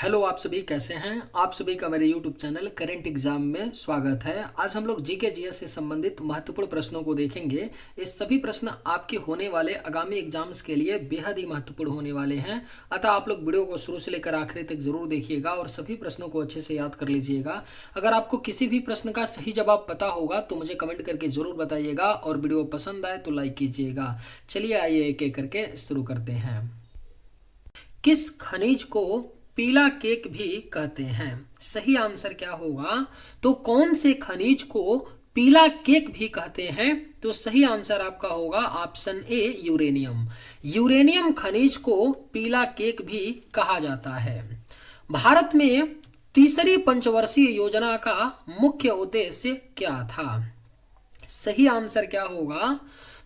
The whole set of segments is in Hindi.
हेलो, आप सभी कैसे हैं। आप सभी का मेरे यूट्यूब चैनल करेंट एग्जाम में स्वागत है। आज हम लोग जीके जीएस से संबंधित महत्वपूर्ण प्रश्नों को देखेंगे। ये सभी प्रश्न आपके होने वाले आगामी एग्जाम्स के लिए बेहद ही महत्वपूर्ण होने वाले हैं। अतः आप लोग वीडियो को शुरू से लेकर आखिरी तक जरूर देखिएगा और सभी प्रश्नों को अच्छे से याद कर लीजिएगा। अगर आपको किसी भी प्रश्न का सही जवाब पता होगा तो मुझे कमेंट करके जरूर बताइएगा और वीडियो पसंद आए तो लाइक कीजिएगा। चलिए आइए एक एक करके शुरू करते हैं। किस खनिज को पीला केक भी कहते हैं? सही आंसर क्या होगा? तो कौन से खनिज को पीला केक भी कहते हैं? तो सही आंसर आपका होगा ऑप्शन ए, यूरेनियम। यूरेनियम खनिज को पीला केक भी कहा जाता है। भारत में तीसरी पंचवर्षीय योजना का मुख्य उद्देश्य क्या था? सही आंसर क्या होगा?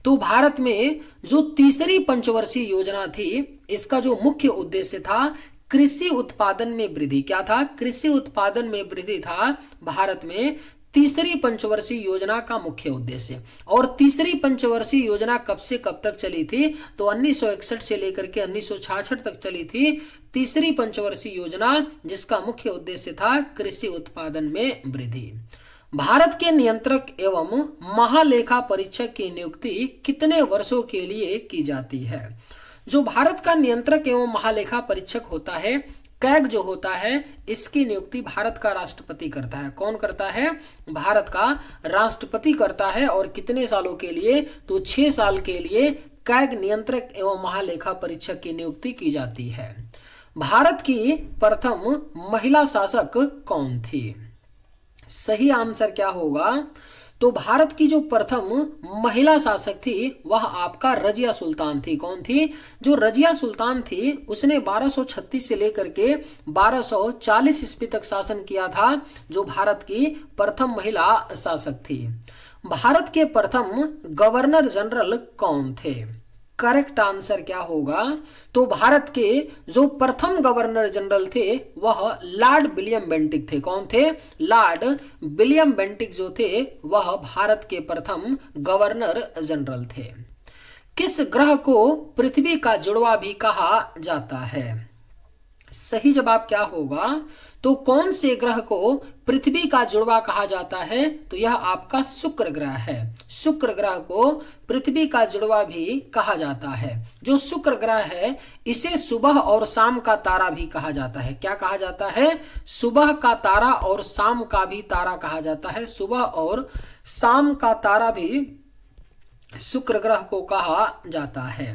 तो भारत में जो तीसरी पंचवर्षीय योजना थी, इसका जो मुख्य उद्देश्य था कृषि उत्पादन में वृद्धि। क्या था? कृषि उत्पादन में वृद्धि था भारत में तीसरी पंचवर्षीय योजना का मुख्य उद्देश्य। और तीसरी पंचवर्षीय योजना कब से कब तक चली थी? तो 1961 से लेकर के 1966 तक चली थी तीसरी पंचवर्षीय योजना, जिसका मुख्य उद्देश्य था कृषि उत्पादन में वृद्धि। भारत के नियंत्रक एवं महालेखा परीक्षक की नियुक्ति कितने वर्षों के लिए की जाती है? जो भारत का नियंत्रक एवं महालेखा परीक्षक होता है, कैग जो होता है, इसकी नियुक्ति भारत का राष्ट्रपति करता है। कौन करता है? भारत का राष्ट्रपति करता है। और कितने सालों के लिए? तो 6 साल के लिए कैग नियंत्रक एवं महालेखा परीक्षक की नियुक्ति की जाती है। भारत की प्रथम महिला शासक कौन थी? सही आंसर क्या होगा? तो भारत की जो प्रथम महिला शासक थी वह आपका रजिया सुल्तान थी। कौन थी? जो रजिया सुल्तान थी उसने 1236 से लेकर के 1240 ईस्वी तक शासन किया था, जो भारत की प्रथम महिला शासक थी। भारत के प्रथम गवर्नर जनरल कौन थे? करेक्ट आंसर क्या होगा? तो भारत के जो प्रथम गवर्नर जनरल थे वह लॉर्ड विलियम बेंटिक थे। कौन थे? लॉर्ड विलियम बेंटिक जो थे वह भारत के प्रथम गवर्नर जनरल थे। किस ग्रह को पृथ्वी का जुड़वा भी कहा जाता है? सही जवाब क्या होगा? तो कौन से ग्रह को पृथ्वी का जुड़वा कहा जाता है? तो यह आपका शुक्र ग्रह है। शुक्र ग्रह को पृथ्वी का जुड़वा भी कहा जाता है। जो शुक्र ग्रह है इसे सुबह और शाम का तारा भी कहा जाता है। क्या कहा जाता है? सुबह का तारा और शाम का भी तारा कहा जाता है। सुबह और शाम का तारा भी शुक्र ग्रह को कहा जाता है।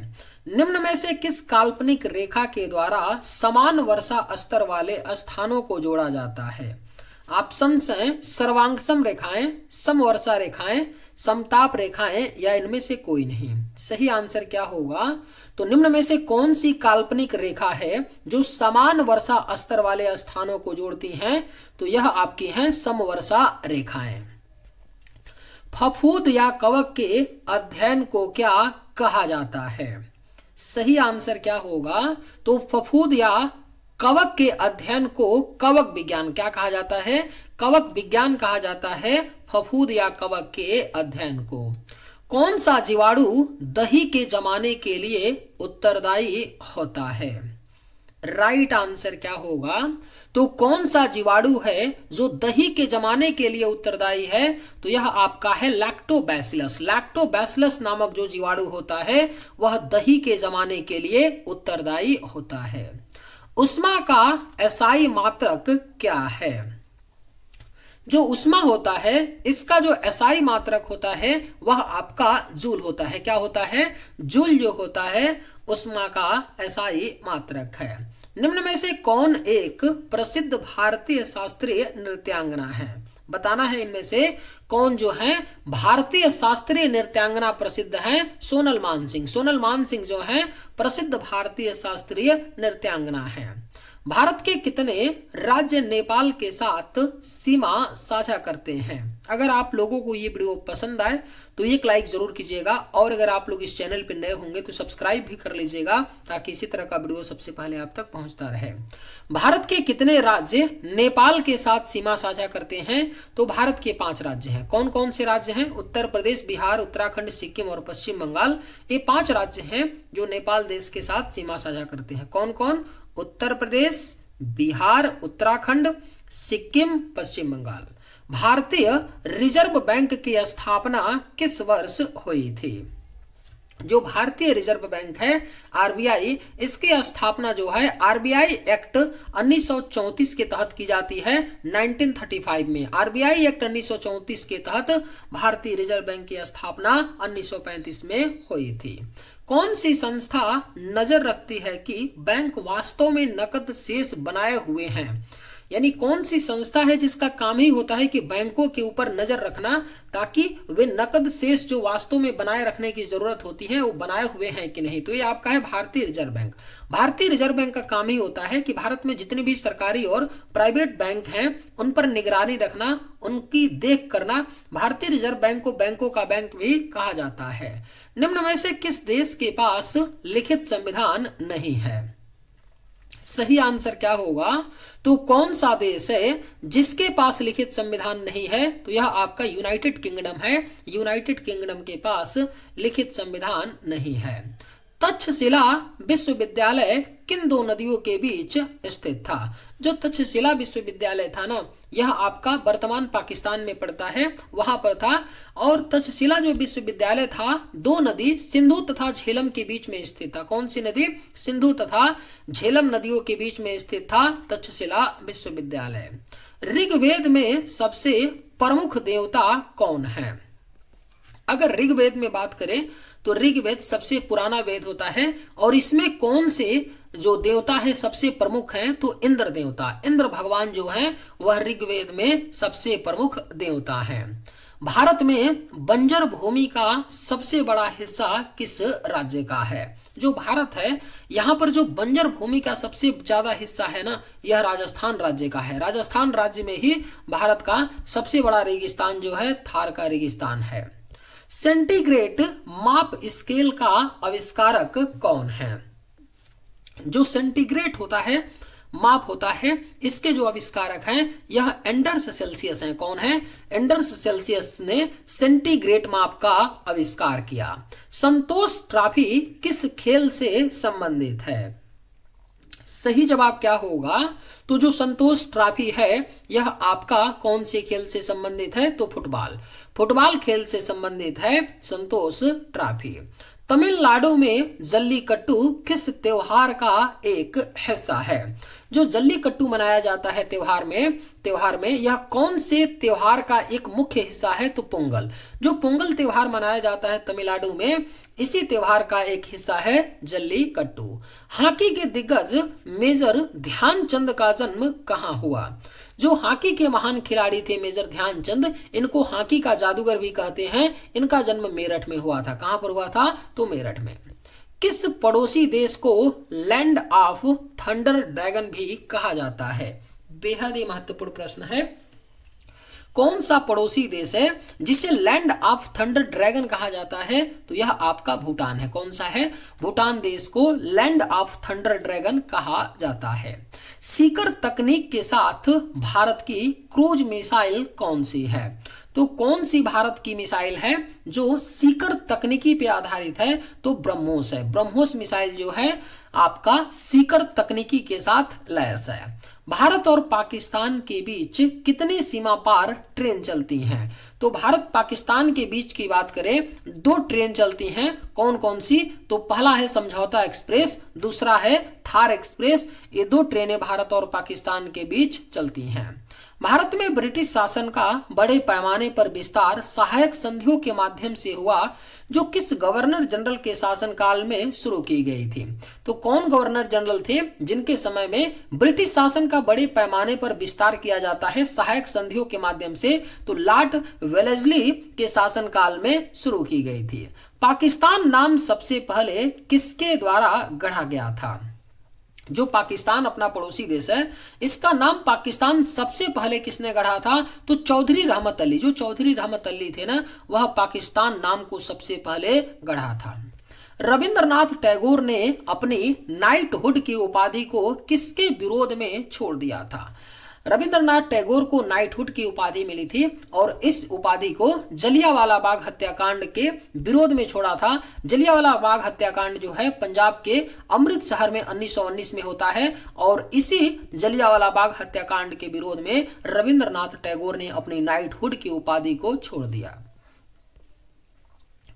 निम्न में से किस काल्पनिक रेखा के द्वारा समान वर्षा स्तर वाले स्थानों को जोड़ा जाता है? ऑप्शंस हैं सर्वांगसम रेखाएं, समवर्षा रेखाएं, समताप रेखाएं या इनमें से कोई नहीं। सही आंसर क्या होगा? तो निम्न में से कौन सी काल्पनिक रेखा है जो समान वर्षा स्तर वाले स्थानों को जोड़ती हैं? तो यह आपकी हैं समवर्षा रेखाएं। फफूंद या कवक के अध्ययन को क्या कहा जाता है? सही आंसर क्या होगा? तो फफूंद या कवक के अध्ययन को कवक विज्ञान क्या कहा जाता है? कवक विज्ञान कहा जाता है फफूंद या कवक के अध्ययन को। कौन सा जीवाणु दही के जमाने के लिए उत्तरदायी होता है? राइट आंसर क्या होगा? तो कौन सा जीवाणु है जो दही के जमाने के लिए उत्तरदायी है? तो यह आपका है लैक्टोबैसिलस। लैक्टोबैसिलस नामक जो जीवाणु होता है वह दही के जमाने के लिए उत्तरदायी होता है। उष्मा का एसआई मात्रक क्या है? जो उष्मा होता है इसका जो एसआई मात्रक होता है वह आपका जूल होता है। क्या होता है? जूल जो होता है उष्मा का एसआई मात्रक है। निम्न में से कौन एक प्रसिद्ध भारतीय शास्त्रीय नृत्यांगना है? बताना है इनमें से कौन जो है भारतीय शास्त्रीय नृत्यांगना प्रसिद्ध है। सोनल मानसिंह। सोनल मानसिंह जो है प्रसिद्ध भारतीय शास्त्रीय नृत्यांगना है। भारत के कितने राज्य नेपाल के साथ सीमा साझा करते हैं? अगर आप लोगों को ये वीडियो पसंद आए तो एक लाइक जरूर कीजिएगा और अगर आप लोग इस चैनल पर नए होंगे तो सब्सक्राइब भी कर लीजिएगा ताकि इसी तरह का वीडियो सबसे पहले आप तक पहुंचता रहे। भारत के कितने राज्य नेपाल के साथ सीमा साझा करते हैं? तो भारत के 5 राज्य हैं। कौन कौन से राज्य हैं? उत्तर प्रदेश, बिहार, उत्तराखंड, सिक्किम और पश्चिम बंगाल। ये 5 राज्य हैं जो नेपाल देश के साथ सीमा साझा करते हैं। कौन कौन? उत्तर प्रदेश, बिहार, उत्तराखंड, सिक्किम, पश्चिम बंगाल। भारतीय रिजर्व बैंक की स्थापना किस वर्ष हुई थी? जो भारतीय रिजर्व बैंक है आरबीआई, इसकी स्थापना जो है आरबीआई एक्ट 1934 के तहत की जाती है 1935 में। आरबीआई एक्ट 1934 के तहत भारतीय रिजर्व बैंक की स्थापना 1935 में हुई थी। कौन सी संस्था नजर रखती है कि बैंक वास्तव में नकद शेष बनाए हुए हैं? यानी कौन सी संस्था है जिसका काम ही होता है कि बैंकों के ऊपर नजर रखना ताकि वे नकद शेष जो वास्तव में बनाए रखने की जरूरत होती है वो बनाए हुए हैं कि नहीं? तो ये आपका है भारतीय रिजर्व बैंक। भारतीय रिजर्व बैंक का काम ही होता है कि भारत में जितने भी सरकारी और प्राइवेट बैंक हैं उन पर निगरानी रखना, उनकी देख करना। भारतीय रिजर्व बैंक को बैंकों का बैंक भी कहा जाता है। निम्न में से किस देश के पास लिखित संविधान नहीं है? सही आंसर क्या होगा? तो कौन सा देश है जिसके पास लिखित संविधान नहीं है? तो यह आपका यूनाइटेड किंगडम है। यूनाइटेड किंगडम के पास लिखित संविधान नहीं है। तक्षशिला विश्वविद्यालय किन दो नदियों के बीच स्थित था? जो तक्षशिला विश्वविद्यालय था ना, यह आपका वर्तमान पाकिस्तान में पड़ता है, वहां पर था। और तक्षशिला जो विश्वविद्यालय था दो नदी सिंधु तथा झेलम के बीच में स्थित था। कौन सी नदी? सिंधु तथा झेलम नदियों के बीच में स्थित था तक्षशिला विश्वविद्यालय। ऋग्वेद में सबसे प्रमुख देवता कौन है? अगर ऋग्वेद में बात करें तो ऋग्वेद सबसे पुराना वेद होता है और इसमें कौन से जो देवता है सबसे प्रमुख हैं? तो इंद्र देवता, इंद्र भगवान जो हैं वह ऋग्वेद में सबसे प्रमुख देवता हैं। भारत में बंजर भूमि का सबसे बड़ा हिस्सा किस राज्य का है? जो भारत है यहाँ पर जो बंजर भूमि का सबसे ज्यादा हिस्सा है ना, यह राजस्थान राज्य का है। राजस्थान राज्य में ही भारत का सबसे बड़ा रेगिस्तान जो है थार का रेगिस्तान है। सेंटीग्रेड माप स्केल का आविष्कारक कौन है? जो सेंटीग्रेड होता है, माप होता है, इसके जो आविष्कारक हैं यह एंडर्स सेल्सियस हैं। कौन है? एंडर्स सेल्सियस ने सेंटीग्रेड माप का आविष्कार किया। संतोष ट्रॉफी किस खेल से संबंधित है? सही जवाब क्या होगा? तो जो संतोष ट्रॉफी है यह आपका कौन से खेल से संबंधित है? तो फुटबॉल, फुटबॉल खेल से संबंधित है संतोष ट्रॉफी। तमिलनाडु में जल्लीकट्टू किस त्योहार का एक हिस्सा है? जो जल्लीकट्टू मनाया जाता है त्योहार में यह कौन से त्योहार का एक मुख्य हिस्सा है? तो पोंगल। जो पोंगल त्योहार मनाया जाता है तमिलनाडु में, इसी त्योहार का एक हिस्सा है जल्लीकट्टू। हॉकी के दिग्गज मेजर ध्यानचंद का जन्म कहाँ हुआ? जो हॉकी के महान खिलाड़ी थे मेजर ध्यानचंद, इनको हॉकी का जादूगर भी कहते हैं। इनका जन्म मेरठ में हुआ था। कहां पर हुआ था? तो मेरठ में। किस पड़ोसी देश को लैंड ऑफ थंडर ड्रैगन भी कहा जाता है? बेहद ही महत्वपूर्ण प्रश्न है। कौन सा पड़ोसी देश है जिसे लैंड ऑफ थंडर ड्रैगन कहा जाता है? तो यह आपका भूटान है। कौन सा है? भूटान देश को लैंड ऑफ थंडर ड्रैगन कहा जाता है। सीकर तकनीक के साथ भारत की क्रूज मिसाइल कौन सी है? तो कौन सी भारत की मिसाइल है जो सीकर तकनीकी पे आधारित है? तो ब्रह्मोस है। ब्रह्मोस मिसाइल जो है आपका सीकर तकनीकी के साथ लैस है। भारत और पाकिस्तान के बीच कितनी सीमा पार ट्रेन चलती हैं? तो भारत पाकिस्तान के बीच की बात करें, दो ट्रेन चलती हैं। कौन कौन सी? तो पहला है समझौता एक्सप्रेस, दूसरा है थार एक्सप्रेस। ये दो ट्रेनें भारत और पाकिस्तान के बीच चलती हैं। भारत में ब्रिटिश शासन का बड़े पैमाने पर विस्तार सहायक संधियों के माध्यम से हुआ, जो किस गवर्नर जनरल के शासनकाल में शुरू की गई थी? तो कौन गवर्नर जनरल थे जिनके समय में ब्रिटिश शासन का बड़े पैमाने पर विस्तार किया जाता है सहायक संधियों के माध्यम से? तो लॉर्ड वेलेस्ली के शासनकाल में शुरू की गई थी। पाकिस्तान नाम सबसे पहले किसके द्वारा गढ़ा गया था? जो पाकिस्तान अपना पड़ोसी देश है, इसका नाम पाकिस्तान सबसे पहले किसने गढ़ा था? तो चौधरी रहमत अली। जो चौधरी रहमत अली थे ना, वह पाकिस्तान नाम को सबसे पहले गढ़ा था। रविंद्रनाथ टैगोर ने अपनी नाइटहुड की उपाधि को किसके विरोध में छोड़ दिया था? रविंद्रनाथ टैगोर को नाइटहुड की उपाधि मिली थी और इस उपाधि को जलियांवाला बाग हत्याकांड के विरोध में छोड़ा था। जलियांवाला बाग हत्याकांड जो है पंजाब के अमृतसर में 1919 में होता है और इसी जलियांवाला बाग हत्याकांड के विरोध में रविंद्रनाथ टैगोर ने अपनी नाइटहुड की उपाधि को छोड़ दिया।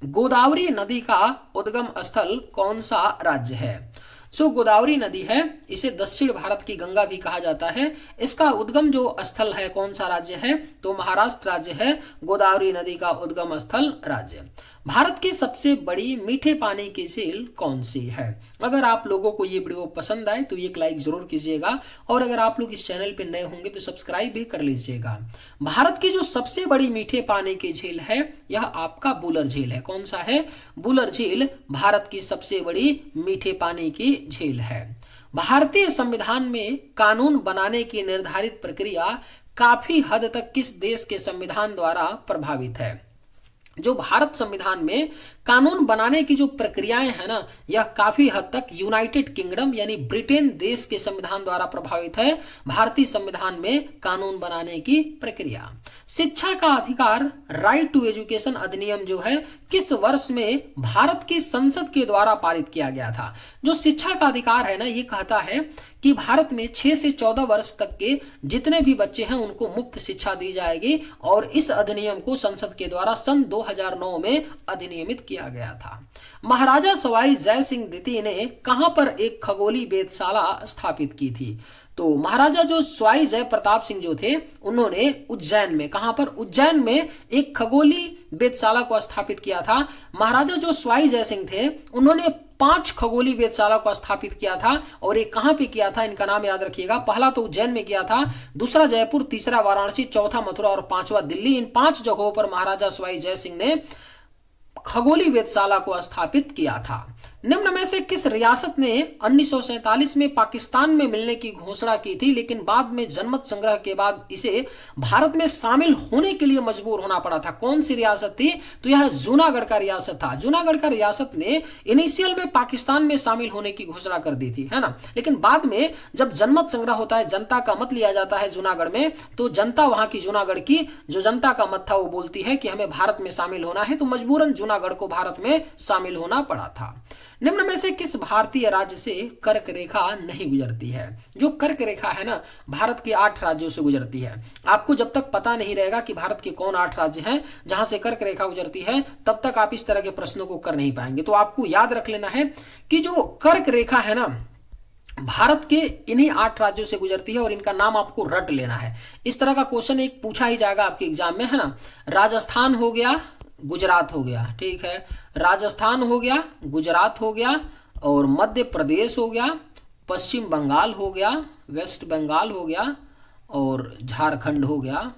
गोदावरी नदी का उद्गम स्थल कौन सा राज्य है? गोदावरी नदी है, इसे दक्षिण भारत की गंगा भी कहा जाता है। इसका उद्गम जो स्थल है कौन सा राज्य है? तो महाराष्ट्र राज्य है गोदावरी नदी का उद्गम स्थल राज्य। भारत की सबसे बड़ी मीठे पानी की झील कौन सी है? अगर आप लोगों को ये वीडियो पसंद आए तो एक लाइक जरूर कीजिएगा और अगर आप लोग इस चैनल पर नए होंगे तो सब्सक्राइब भी कर लीजिएगा। भारत की जो सबसे बड़ी मीठे पानी की झील है यह आपका बुलर झील है। कौन सा है? बुलर झील भारत की सबसे बड़ी मीठे पानी की झील है। भारतीय संविधान में कानून बनाने की निर्धारित प्रक्रिया काफी हद तक किस देश के संविधान द्वारा प्रभावित है? जो भारत संविधान में कानून बनाने की जो प्रक्रियाएं हैं ना, यह काफी हद तक यूनाइटेड किंगडम यानी ब्रिटेन देश के संविधान द्वारा प्रभावित है। भारतीय संविधान में कानून बनाने की प्रक्रिया। शिक्षा का अधिकार राइट टू एजुकेशन अधिनियम जो है किस वर्ष में भारत की संसद के द्वारा पारित किया गया था? जो शिक्षा का अधिकार है ना, ये कहता है कि भारत में 6 से 14 वर्ष तक के जितने भी बच्चे हैं उनको मुफ्त शिक्षा दी जाएगी और इस अधिनियम को संसद के द्वारा सन 2009 में अधिनियमित किया गया था। महाराजा सवाई जय सिंह द्वितीय ने कहां पर एक खगोलीय वेधशाला स्थापित की थी? तो महाराजा जो सवाई जय प्रताप सिंह जो थे उन्होंने उज्जैन में, कहां पर? उज्जैन में एक खगोलीय वेधशाला को स्थापित किया था। महाराजा जो सवाई जय सिंह थे उन्होंने 5 खगोलीय वेधशाला को स्थापित किया था और एक कहां पे किया था, इनका नाम याद रखिएगा। पहला तो उज्जैन में किया था, दूसरा जयपुर, तीसरा वाराणसी, चौथा मथुरा और 5वां दिल्ली। इन 5 जगहों पर महाराजा सवाई जय सिंह ने खगोलीय वेधशाला को स्थापित किया था। निम्न में से किस रियासत ने 1947 में पाकिस्तान में मिलने की घोषणा की थी लेकिन बाद में जनमत संग्रह के बाद इसे भारत में शामिल होने के लिए मजबूर होना पड़ा था? कौन सी रियासत थी? तो यह जूनागढ़ का रियासत था। जूनागढ़ का रियासत ने इनिशियल में पाकिस्तान में शामिल होने की घोषणा कर दी थी, है ना, लेकिन बाद में जब जनमत संग्रह होता है, जनता का मत लिया जाता है जूनागढ़ में, तो जनता वहां की जूनागढ़ की जो जनता का मत था वो बोलती है कि हमें भारत में शामिल होना है, तो मजबूरन जूनागढ़ को भारत में शामिल होना पड़ा था। निम्न में से किस भारतीय राज्य से कर्क रेखा नहीं गुजरती है? जो कर्क रेखा है ना, भारत के 8 राज्यों से गुजरती है। आपको जब तक पता नहीं रहेगा कि भारत के कौन 8 राज्य हैं जहां से कर्क रेखा गुजरती है, तब तक आप इस तरह के प्रश्नों को कर नहीं पाएंगे। तो आपको याद रख लेना है कि जो कर्क रेखा है ना, भारत के इन्हीं 8 राज्यों से गुजरती है और इनका नाम आपको रट लेना है। इस तरह का क्वेश्चन एक पूछा ही जाएगा आपके एग्जाम में, है ना। राजस्थान हो गया, गुजरात हो गया, ठीक है, राजस्थान हो गया, गुजरात हो गया और मध्य प्रदेश हो गया, पश्चिम बंगाल हो गया, वेस्ट बंगाल हो गया और झारखंड हो गया,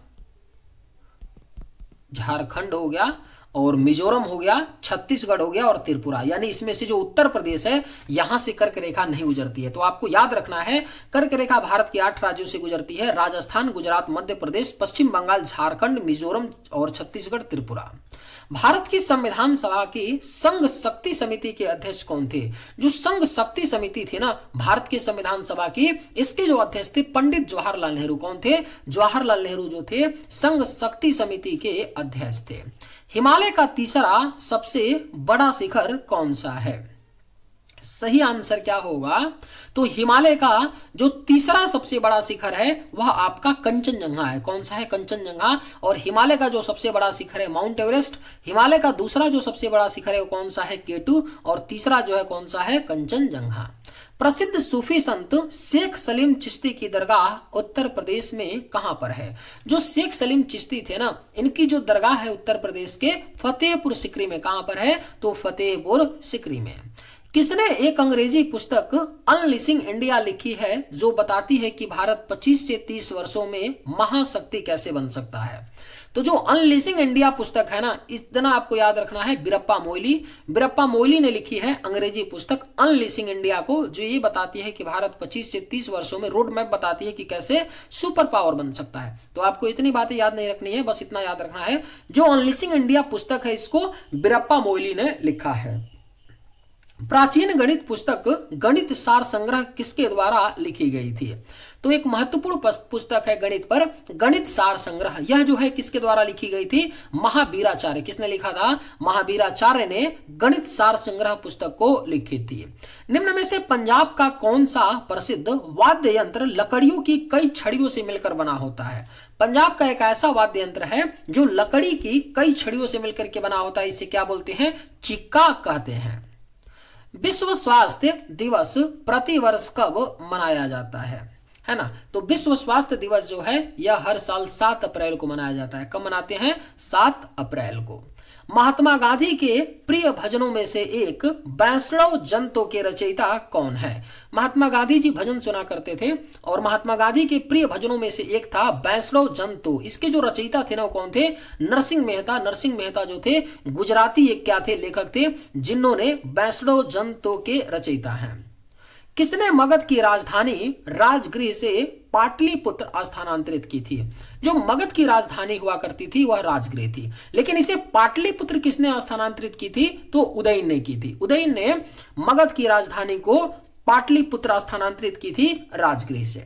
झारखंड हो गया और मिजोरम हो गया, छत्तीसगढ़ हो गया और त्रिपुरा। यानी इसमें से जो उत्तर प्रदेश है यहां से कर्क रेखा नहीं गुजरती है। तो आपको याद रखना है कर्क रेखा भारत के 8 राज्यों से गुजरती है, राजस्थान, गुजरात, मध्य प्रदेश, पश्चिम बंगाल, झारखंड, मिजोरम और छत्तीसगढ़, त्रिपुरा। भारत की संविधान सभा की संघ शक्ति समिति के अध्यक्ष कौन थे? जो संघ शक्ति समिति थी ना भारत की संविधान सभा की, इसके जो अध्यक्ष थे पंडित जवाहरलाल नेहरू। कौन थे? जवाहरलाल नेहरू जो थे संघ शक्ति समिति के अध्यक्ष थे। हिमालय का तीसरा सबसे बड़ा शिखर कौन सा है? सही आंसर क्या होगा? तो हिमालय का जो तीसरा सबसे बड़ा शिखर है वह आपका कंचनजंगा है। कौन सा है? कंचनजंगा। और हिमालय का जो सबसे बड़ा शिखर है माउंट एवरेस्ट। हिमालय का दूसरा जो सबसे बड़ा शिखर है वो कौन सा है? केटू। और तीसरा जो है कौन सा है? कंचनजंगा। प्रसिद्ध सूफी संत शेख सलीम चिश्ती की दरगाह उत्तर प्रदेश में कहां पर है? जो शेख सलीम चिश्ती थे ना, इनकी जो दरगाह है उत्तर प्रदेश के फतेहपुर सिकरी में। कहां पर है? तो फतेहपुर सिकरी में। किसने एक अंग्रेजी पुस्तक अनलीशिंग इंडिया लिखी है जो बताती है कि भारत 25 से 30 वर्षों में महाशक्ति कैसे बन सकता है? तो जो अनलीशिंग इंडिया पुस्तक है ना, इतना आपको याद रखना है, बिरप्पा मोइली। बिरप्पा मोइली ने लिखी है अंग्रेजी पुस्तक अनलीशिंग इंडिया को, जो ये बताती है कि भारत 25 से 30 वर्षों में रोड मैप बताती है कि कैसे सुपर पावर बन सकता है। तो आपको इतनी बातें याद नहीं रखनी है, बस इतना याद रखना है जो अनलीशिंग इंडिया पुस्तक है इसको बिरप्पा मोइली ने लिखा है। प्राचीन गणित पुस्तक गणित सार संग्रह किसके द्वारा लिखी गई थी? तो एक महत्वपूर्ण पुस्तक है गणित पर, गणित सार संग्रह। यह जो है किसके द्वारा लिखी गई थी? महावीराचार्य। किसने लिखा था? महावीराचार्य ने गणित सार संग्रह पुस्तक को लिखी थी। निम्न में से पंजाब का कौन सा प्रसिद्ध वाद्य यंत्र लकड़ियों की कई छड़ियों से मिलकर बना होता है? पंजाब का एक ऐसा वाद्य यंत्र है जो लकड़ी की कई छड़ियों से मिलकर के बना होता है, इसे क्या बोलते हैं? चिक्का कहते हैं। विश्व स्वास्थ्य दिवस प्रतिवर्ष कब मनाया जाता है ना? तो विश्व स्वास्थ्य दिवस जो है यह हर साल 7 अप्रैल को मनाया जाता है। कब मनाते हैं? 7 अप्रैल को। महात्मा गांधी के प्रिय भजनों में से एक वैष्णव जंतो के रचयिता कौन है? महात्मा गांधी जी भजन सुना करते थे और महात्मा गांधी के प्रिय भजनों में से एक था वैष्णव जंतो। इसके जो रचयिता थे ना वो कौन थे? नरसिंह मेहता। नरसिंह मेहता जो थे गुजराती एक क्या थे? लेखक थे, जिन्होंने वैष्णव जंतो के रचयिता हैं। किसने मगध की राजधानी राजगृह से पाटलिपुत्र स्थानांतरित की थी? जो मगध की राजधानी हुआ करती थी वह राजगृह थी, लेकिन इसे पाटलिपुत्र किसने स्थानांतरित की थी? तो उदयन ने की थी। उदयन ने मगध की राजधानी को पाटलिपुत्र स्थानांतरित की थी राजगृह से।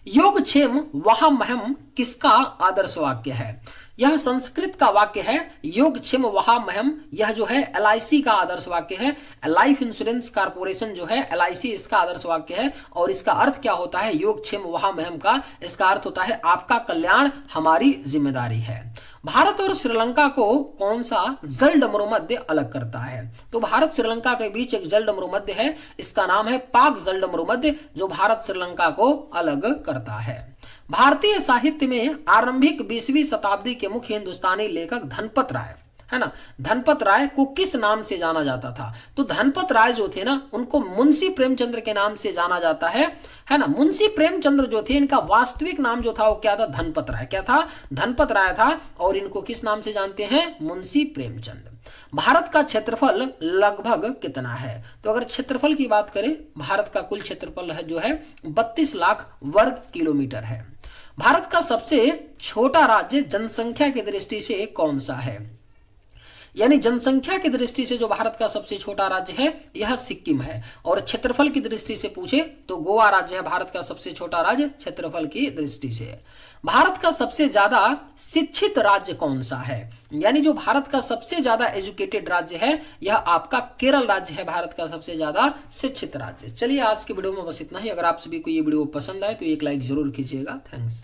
योगक्षेम वहामहम किसका आदर्श वाक्य है? यह संस्कृत का वाक्य है। योगक्षेम वहामहम, यह जो है LIC का आदर्श वाक्य है। लाइफ इंश्योरेंस कॉर्पोरेशन जो है LIC, इसका आदर्श वाक्य है। और इसका अर्थ क्या होता है? योगक्षेम वहामहम का इसका अर्थ होता है आपका कल्याण हमारी जिम्मेदारी है। भारत और श्रीलंका को कौन सा जलडमरू मध्य अलग करता है? तो भारत श्रीलंका के बीच एक जलडमरू मध्य है, इसका नाम है पाक जलडमरू मध्य, जो भारत श्रीलंका को अलग करता है। भारतीय साहित्य में आरंभिक 20वीं शताब्दी के मुख्य हिंदुस्तानी लेखक धनपत राय है ना, धनपत राय को किस नाम से जाना जाता था? तो धनपत राय जो थे ना उनको मुंशी प्रेमचंद्र के नाम से जाना जाता है ना। मुंशी प्रेमचंद्र जो थे इनका वास्तविक नाम जो था वो क्या था? धनपत राय। क्या था? धनपत राय था। और इनको किस नाम से जानते हैं? मुंशी प्रेमचंद। भारत का क्षेत्रफल लगभग कितना है? तो अगर क्षेत्रफल की बात करें, भारत का कुल क्षेत्रफल है जो है 32 लाख वर्ग किलोमीटर है। भारत का सबसे छोटा राज्य जनसंख्या की दृष्टि से कौन सा है? यानी जनसंख्या की दृष्टि से जो भारत का सबसे छोटा राज्य है यह सिक्किम है। और क्षेत्रफल की दृष्टि से पूछे तो गोवा राज्य है भारत का सबसे छोटा राज्य क्षेत्रफल की दृष्टि से। भारत का सबसे ज्यादा शिक्षित राज्य कौन सा है? यानी जो भारत का सबसे ज्यादा एजुकेटेड राज्य है यह आपका केरल राज्य है, भारत का सबसे ज्यादा शिक्षित राज्य। चलिए आज की वीडियो में बस इतना ही। अगर आप सभी को ये वीडियो पसंद आए तो एक लाइक जरूर कीजिएगा। थैंक्स।